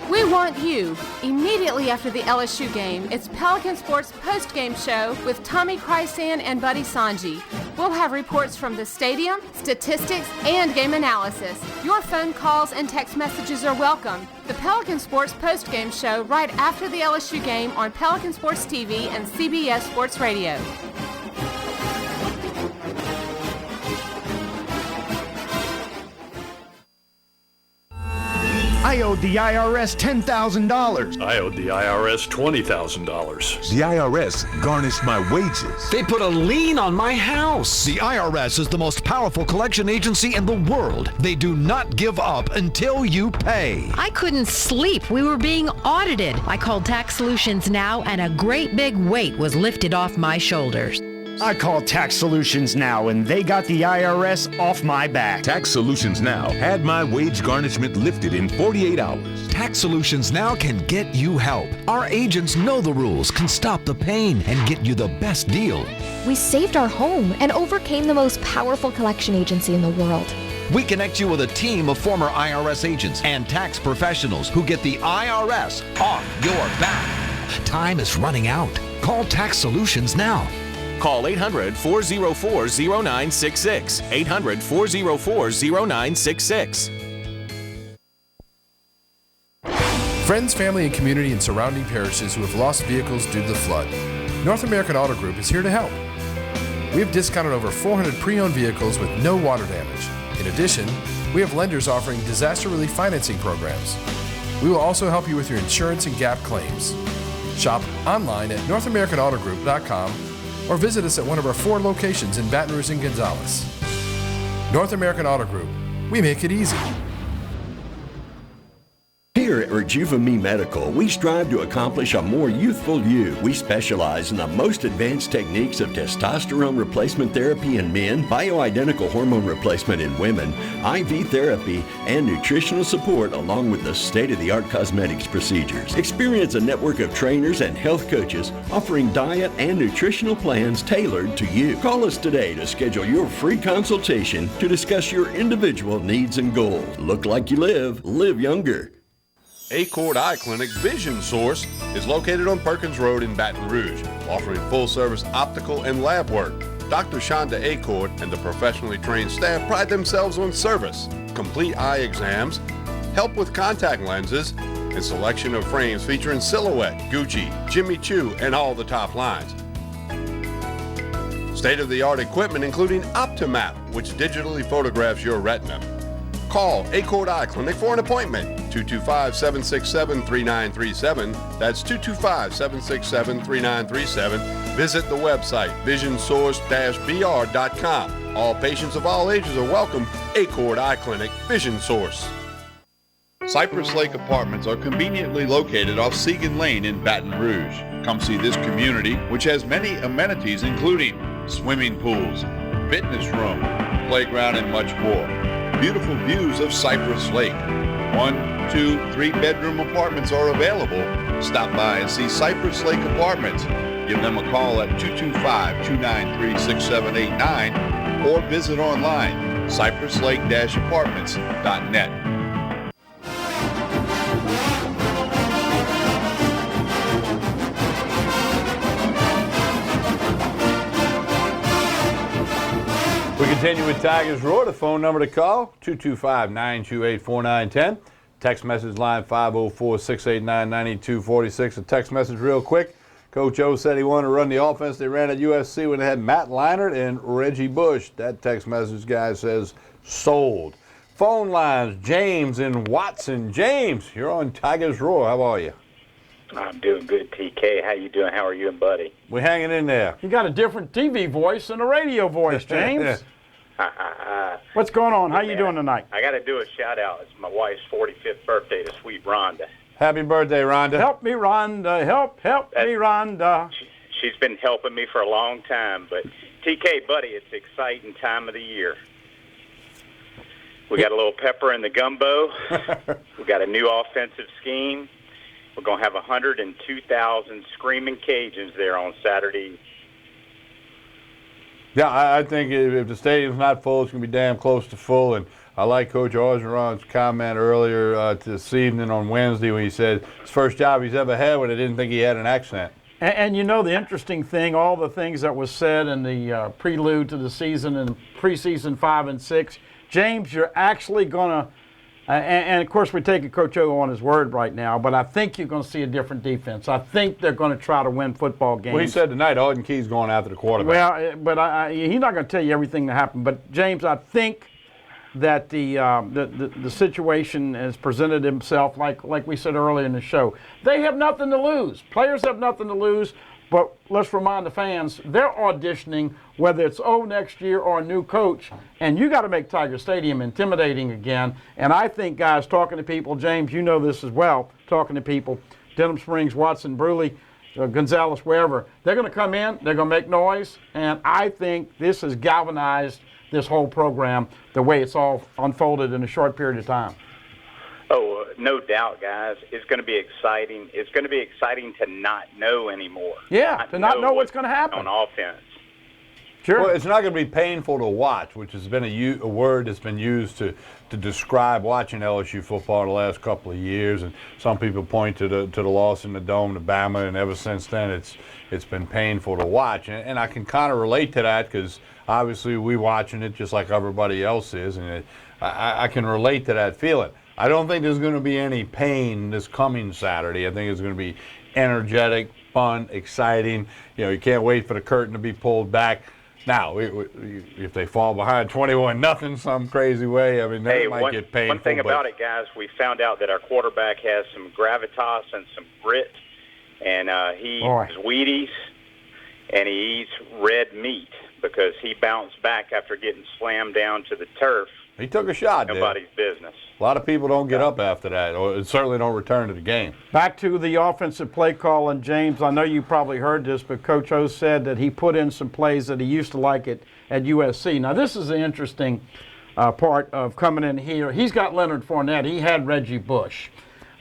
We want you. Immediately after the LSU game, it's Pelican Sports post-game show with Tommy Chrysan and Buddy Sanji. We'll have reports from the stadium, statistics, and game analysis. Your phone calls and text messages are welcome. The Pelican Sports post-game show right after the LSU game on Pelican Sports TV and CBS Sports Radio. I owed the IRS $10,000. I owed the IRS $20,000. The IRS garnished my wages. They put a lien on my house. The IRS is the most powerful collection agency in the world. They do not give up until you pay. I couldn't sleep. We were being audited. I called Tax Solutions Now, and a great big weight was lifted off my shoulders. I called Tax Solutions Now, and they got the IRS off my back. Tax Solutions Now had my wage garnishment lifted in 48 hours. Tax Solutions Now can get you help. Our agents know the rules, can stop the pain, and get you the best deal. We saved our home and overcame the most powerful collection agency in the world. We connect you with a team of former IRS agents and tax professionals who get the IRS off your back. Time is running out. Call Tax Solutions now. Call 800-404-0966. 800-404-0966. Friends, family, and community in surrounding parishes who have lost vehicles due to the flood. North American Auto Group is here to help. We have discounted over 400 pre-owned vehicles with no water damage. In addition, we have lenders offering disaster relief financing programs. We will also help you with your insurance and GAP claims. Shop online at NorthAmericanAutoGroup.com or visit us at one of our 4 locations in Baton Rouge and Gonzales. North American Auto Group. We make it easy. Here at Rejuva-Me Medical, we strive to accomplish a more youthful you. We specialize in the most advanced techniques of testosterone replacement therapy in men, bioidentical hormone replacement in women, IV therapy, and nutritional support along with the state-of-the-art cosmetics procedures. Experience a network of trainers and health coaches offering diet and nutritional plans tailored to you. Call us today to schedule your free consultation to discuss your individual needs and goals. Look like you live younger. Accord Eye Clinic Vision Source is located on Perkins Road in Baton Rouge, offering full-service optical and lab work. Dr. Shonda Accord and the professionally trained staff pride themselves on service, complete eye exams, help with contact lenses, and selection of frames featuring Silhouette, Gucci, Jimmy Choo, and all the top lines. State-of-the-art equipment including Optimap, which digitally photographs your retina. Call Accord Eye Clinic for an appointment. 225-767-3937. That's 225-767-3937. Visit the website visionsource-br.com. All patients of all ages are welcome. Accord Eye Clinic Vision Source. Cypress Lake Apartments are conveniently located off Segan Lane in Baton Rouge. Come see this community, which has many amenities including swimming pools, fitness room, playground, and much more. Beautiful views of Cypress Lake. 1, 2, 3-bedroom apartments are available. Stop by and see Cypress Lake Apartments. Give them a call at 225-293-6789 or visit online, cypresslake-apartments.net. We continue with Tigers Roar. The phone number to call, 225-928-4910. Text message line 504-689-9246. A text message real quick. Coach O said he wanted to run the offense they ran at USC when they had Matt Leinart and Reggie Bush. That text message guy says sold. Phone lines, James in Watson. James, you're on Tigers Roar. How are you? I'm doing good, TK. How you doing? How are you and Buddy? We're hanging in there. You got a different TV voice than a radio voice, James. What's going on? How you doing tonight? I got to do a shout-out. It's my wife's 45th birthday to sweet Rhonda. Happy birthday, Rhonda. Help me, Rhonda. Help me, Rhonda. She's been helping me for a long time. But, TK, Buddy, it's an exciting time of the year. We got a little pepper in the gumbo. We got a new offensive scheme. We're going to have 102,000 screaming Cajuns there on Saturday. Yeah, I think if the stadium's not full, it's going to be damn close to full. And I like Coach Orgeron's comment earlier this evening on Wednesday when he said his first job he's ever had when I didn't think he had an accent. And you know the interesting thing, all the things that was said in the prelude to the season and preseason 5 and 6, James, you're actually going to and, of course, we're taking Coach O on his word right now, but I think you're going to see a different defense. I think they're going to try to win football games. Well, he said tonight Auden Key's going after the quarterback. Well, but he's not going to tell you everything that happened. But, James, I think that the situation has presented himself like we said earlier in the show. They have nothing to lose. Players have nothing to lose. But let's remind the fans, they're auditioning, whether it's next year or a new coach, and you got to make Tiger Stadium intimidating again. And I think, guys, talking to people, James, you know this as well, talking to people, Denham Springs, Watson, Bruley, Gonzales, wherever, they're going to come in, they're going to make noise, and I think this has galvanized this whole program the way it's all unfolded in a short period of time. Oh, no doubt, guys. It's going to be exciting. It's going to be exciting to not know anymore. Yeah, to not know what's going to happen. On offense. Sure. Well, it's not going to be painful to watch, which has been a word that's been used to describe watching LSU football the last couple of years. And some people point to the loss in the Dome to Bama, and ever since then it's been painful to watch. And I can kind of relate to that because obviously we're watching it just like everybody else is, and I can relate to that feeling. I don't think there's going to be any pain this coming Saturday. I think it's going to be energetic, fun, exciting. You know, you can't wait for the curtain to be pulled back. Now, if they fall behind 21-0 some crazy way, I mean, that might get painful. One thing about it, guys, we found out that our quarterback has some gravitas and some grit, and he eats Wheaties, and he eats red meat because he bounced back after getting slammed down to the turf. He took a shot. Nobody's business. A lot of people don't get up after that, or certainly don't return to the game. Back to the offensive play call, and James, I know you probably heard this, but Coach O said that he put in some plays that he used to like at USC. Now, this is an interesting part of coming in here. He's got Leonard Fournette. He had Reggie Bush.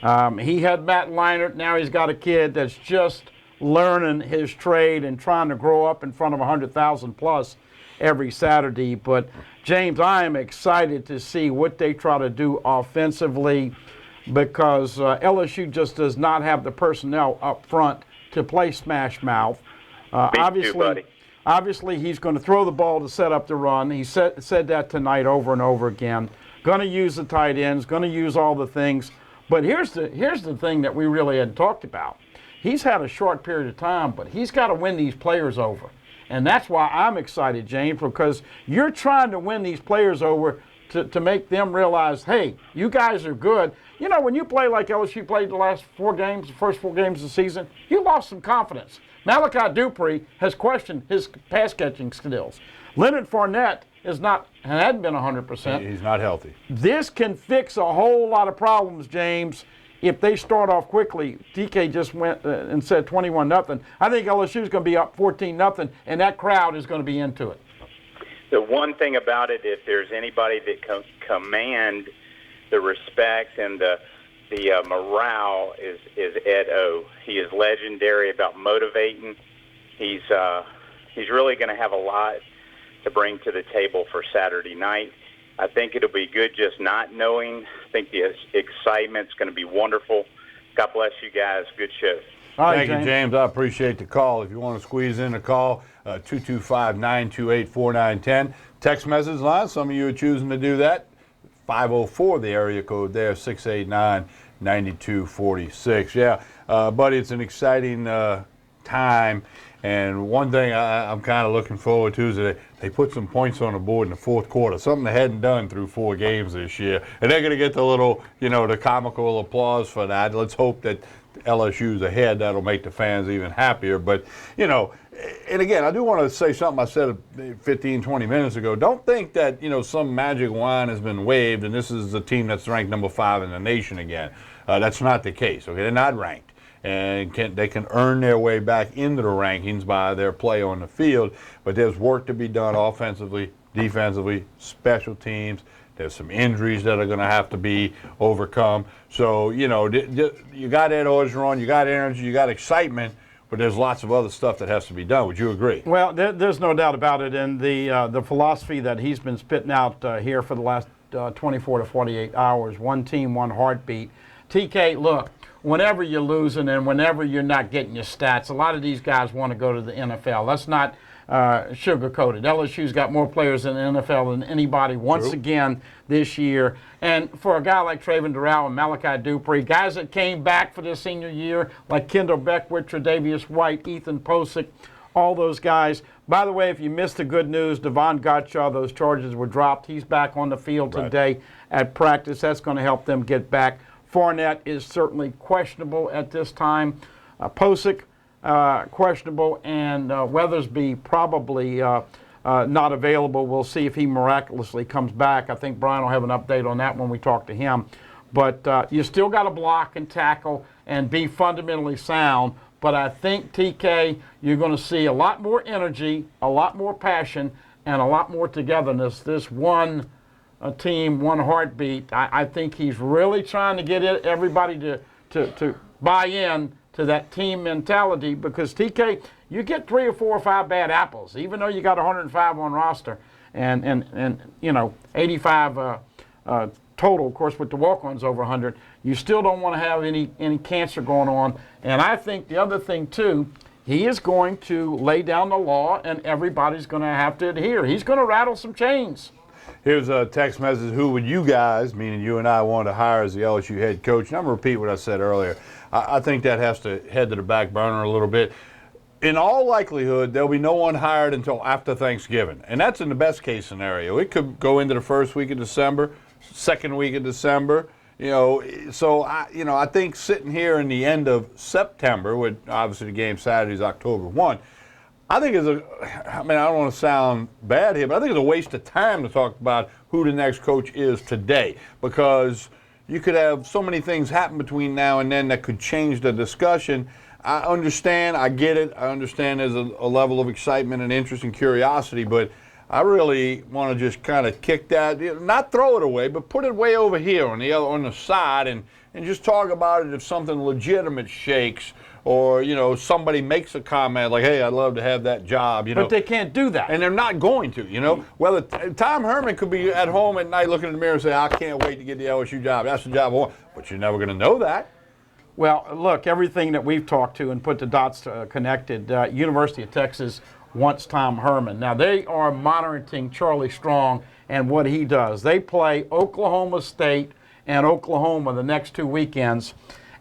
He had Matt Leinart. Now he's got a kid that's just learning his trade and trying to grow up in front of 100,000 plus every Saturday. But James, I am excited to see what they try to do offensively because LSU just does not have the personnel up front to play smash mouth. Obviously, he's going to throw the ball to set up the run. He said that tonight over and over again. Going to use the tight ends, going to use all the things. But here's the thing that we really hadn't talked about. He's had a short period of time, but he's got to win these players over. And that's why I'm excited, James, because you're trying to win these players over to make them realize, hey, you guys are good. You know, when you play like LSU played the last the first 4 games of the season, you lost some confidence. Malachi Dupree has questioned his pass-catching skills. Leonard Fournette hadn't been 100%. He's not healthy. This can fix a whole lot of problems, James, if they start off quickly. DK just went and said 21-0. I think LSU is going to be up 14-0, and that crowd is going to be into it. The one thing about it, if there's anybody that can command the respect and the morale, is Ed O. He is legendary about motivating. He's really going to have a lot to bring to the table for Saturday night. I think it'll be good just not knowing. I think the excitement's going to be wonderful. God bless you guys. Good show. Thank you, James. I appreciate the call. If you want to squeeze in a call, 225-928-4910. Text message line. Some of you are choosing to do that. 504, the area code there, 689-9246. Yeah, buddy, it's an exciting time. And one thing I'm kind of looking forward to is that they put some points on the board in the fourth quarter, something they hadn't done through 4 games this year. And they're going to get the little, the comical applause for that. Let's hope that LSU's ahead. That'll make the fans even happier. But, and again, I do want to say something I said 15, 20 minutes ago. Don't think that, some magic wand has been waved and this is the team that's ranked number 5 in the nation again. That's not the case. Okay, they're not ranked. And they can earn their way back into the rankings by their play on the field. But there's work to be done offensively, defensively, special teams. There's some injuries that are going to have to be overcome. So, you got Ed Orgeron, you got energy, you got excitement, but there's lots of other stuff that has to be done. Would you agree? Well, there's no doubt about it. And the philosophy that he's been spitting out here for the last 24 to 48 hours, one team, one heartbeat. TK, look. Whenever you're losing and whenever you're not getting your stats, a lot of these guys want to go to the NFL. Let's not sugarcoat it. LSU's got more players in the NFL than anybody once again this year. And for a guy like Trayvon Durrell and Malachi Dupree, guys that came back for their senior year, like Kendall Beckwith, Tre'Davious White, Ethan Posick, all those guys. By the way, if you missed the good news, Devon Gottschall, those charges were dropped. He's back on the field today at practice. That's going to help them get back. Fournette is certainly questionable at this time. Posick, questionable, and Weathersby probably not available. We'll see if he miraculously comes back. I think Brian will have an update on that when we talk to him. But you still got to block and tackle and be fundamentally sound. But I think, TK, you're going to see a lot more energy, a lot more passion, and a lot more togetherness. This one team, one heartbeat. I think he's really trying to get everybody to buy in to that team mentality, because TK, you get 3 or 4 or 5 bad apples, even though you got 105 on roster and 85 total, of course, with the walk-ons over 100. You still don't want to have any cancer going on. And I think the other thing too, he is going to lay down the law, and everybody's going to have to adhere. He's going to rattle some chains. Here's a text message. Who would you guys, meaning you and I, want to hire as the LSU head coach? And I'm going to repeat what I said earlier. I think that has to head to the back burner a little bit. In all likelihood, there'll be no one hired until after Thanksgiving. And that's in the best case scenario. It could go into the first week of December, second week of December. So I think sitting here in the end of September, with obviously the game Saturday is October 1, I think I don't want to sound bad here, but I think it's a waste of time to talk about who the next coach is today, because you could have so many things happen between now and then that could change the discussion. I understand, I get it, I understand there's a level of excitement and interest and curiosity, but I really want to just kind of kick that, not throw it away, but put it way over here on the side and just talk about it if something legitimate shakes, or somebody makes a comment like, hey, I'd love to have that job. But they can't do that. And they're not going to. Well, Tom Herman could be at home at night looking in the mirror and say, I can't wait to get the LSU job. That's the job I want. But you're never going to know that. Well, look, everything that we've talked to and put the dots connected, University of Texas wants Tom Herman. Now, they are monitoring Charlie Strong and what he does. They play Oklahoma State and Oklahoma the next 2 weekends.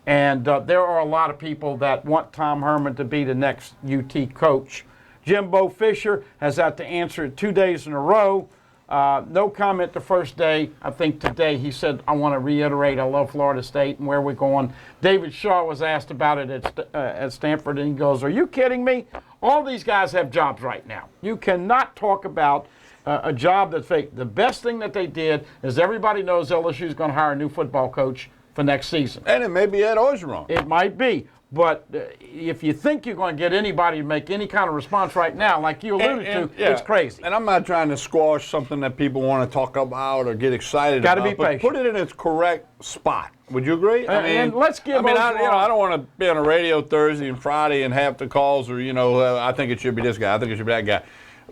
And there are a lot of people that want Tom Herman to be the next UT coach. Jimbo Fisher has had to answer it 2 days in a row. No comment the first day. I think today he said, I want to reiterate, I love Florida State and where we're going. David Shaw was asked about it at Stanford, and he goes, are you kidding me? All these guys have jobs right now. You cannot talk about a job that's fake. The best thing that they did is everybody knows LSU is going to hire a new football coach for next season. And it may be Ed Orgeron. It might be. But if you think you're going to get anybody to make any kind of response right now, like you alluded to, it's crazy. And I'm not trying to squash something that people want to talk about or get excited about. Got to be patient. But put it in its correct spot. Would you agree? And let's give. I don't want to be on the radio Thursday and Friday and half the calls are, I think it should be this guy. I think it should be that guy.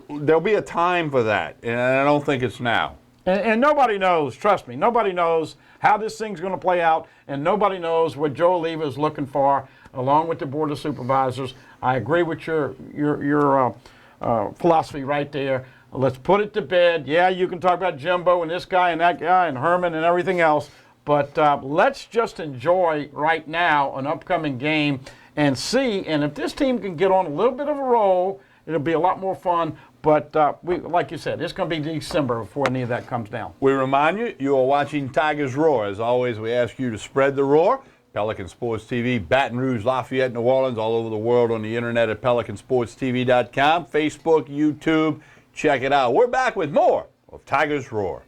There'll be a time for that, and I don't think it's now. And nobody knows, trust me, nobody knows how this thing's going to play out, and nobody knows what Joe Oliva is looking for, along with the Board of Supervisors. I agree with your philosophy right there. Let's put it to bed. Yeah, you can talk about Jimbo and this guy and that guy and Herman and everything else, but let's just enjoy right now an upcoming game and see. And if this team can get on a little bit of a roll, it'll be a lot more fun. But like you said, it's going to be December before any of that comes down. We remind you, you are watching Tigers Roar. As always, we ask you to spread the roar. Pelican Sports TV, Baton Rouge, Lafayette, New Orleans, all over the world on the internet at PelicanSportsTV.com, Facebook, YouTube. Check it out. We're back with more of Tigers Roar.